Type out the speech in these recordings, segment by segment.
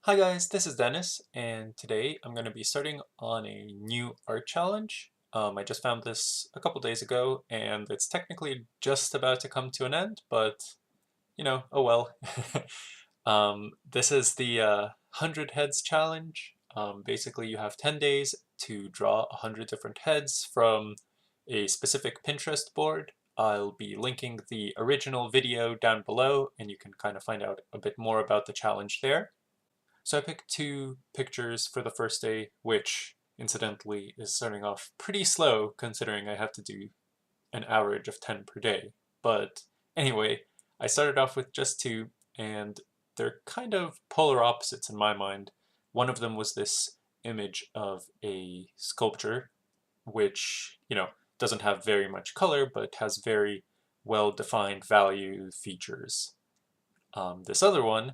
Hi guys, this is Dennis, and today I'm going to be starting on a new art challenge. I just found this a couple days ago, and it's technically just about to come to an end, but oh well. This is the 100 Heads Challenge. Basically, you have 10 days to draw 100 different heads from a specific Pinterest board. I'll be linking the original video down below, and you can kind of find out a bit more about the challenge there. So I picked two pictures for the first day, which incidentally is starting off pretty slow considering I have to do an average of 10 per day. But anyway, I started off with just two, and they're kind of polar opposites in my mind. One of them was this image of a sculpture, which, doesn't have very much color, but has very well-defined value features. This other one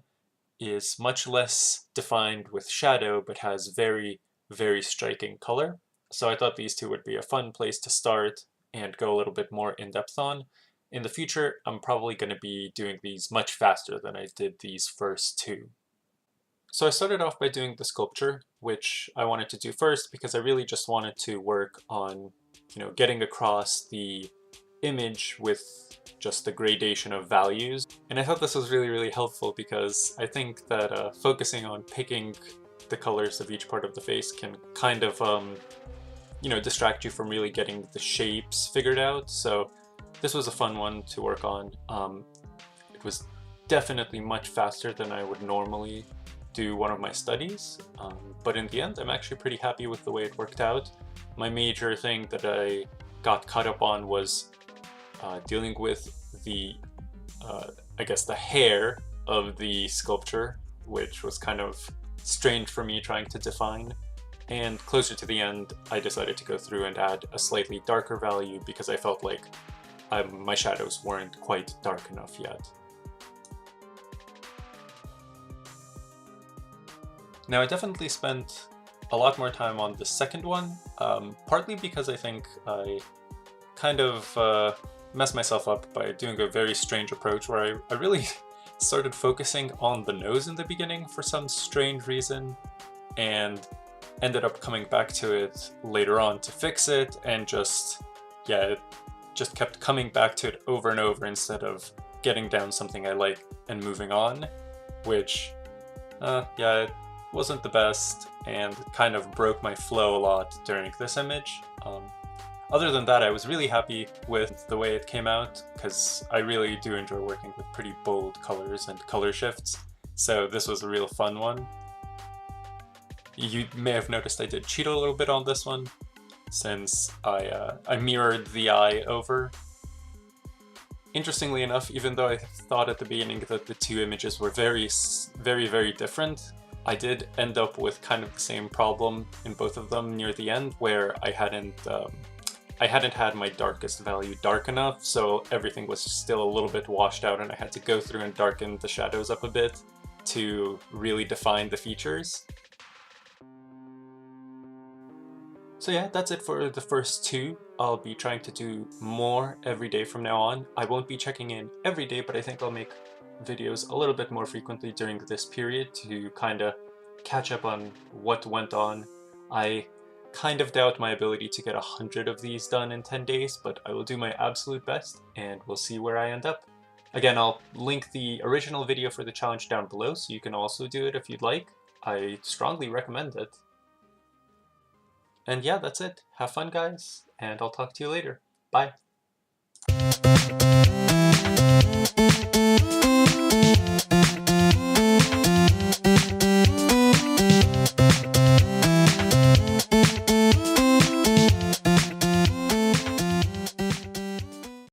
is much less defined with shadow, but has very, very striking color. So I thought these two would be a fun place to start and go a little bit more in depth on. In the future, I'm probably going to be doing these much faster than I did these first two. So I started off by doing the sculpture, which I wanted to do first because I really just wanted to work on, getting across the image with just the gradation of values. And I thought this was really, really helpful because I think that focusing on picking the colors of each part of the face can kind of, distract you from really getting the shapes figured out. So this was a fun one to work on. It was definitely much faster than I would normally do one of my studies, but in the end I'm actually pretty happy with the way it worked out. My major thing that I got caught up on was dealing with the, I guess, the hair of the sculpture, which was kind of strange for me trying to define. And closer to the end, I decided to go through and add a slightly darker value because I felt like my shadows weren't quite dark enough yet. Now, I definitely spent a lot more time on the second one, partly because I think I kind of messed myself up by doing a very strange approach where I really started focusing on the nose in the beginning for some strange reason, and ended up coming back to it later on to fix it, and it just kept coming back to it over and over instead of getting down something I like and moving on, which, it wasn't the best and kind of broke my flow a lot during this image. Other than that, I was really happy with the way it came out because I really do enjoy working with pretty bold colors and color shifts, so this was a real fun one. You may have noticed I did cheat a little bit on this one since I mirrored the eye over. Interestingly enough, even though I thought at the beginning that the two images were very, very, very different, I did end up with kind of the same problem in both of them near the end, where I hadn't had my darkest value dark enough, so everything was still a little bit washed out and I had to go through and darken the shadows up a bit to really define the features. So yeah, that's it for the first two. I'll be trying to do more every day from now on. I won't be checking in every day, but I think I'll make videos a little bit more frequently during this period to kind of catch up on what went on. I kind of doubt my ability to get 100 of these done in 10 days, but I will do my absolute best and we'll see where I end up. Again, I'll link the original video for the challenge down below so you can also do it if you'd like. I strongly recommend it. And yeah, that's it. Have fun, guys, and I'll talk to you later. Bye.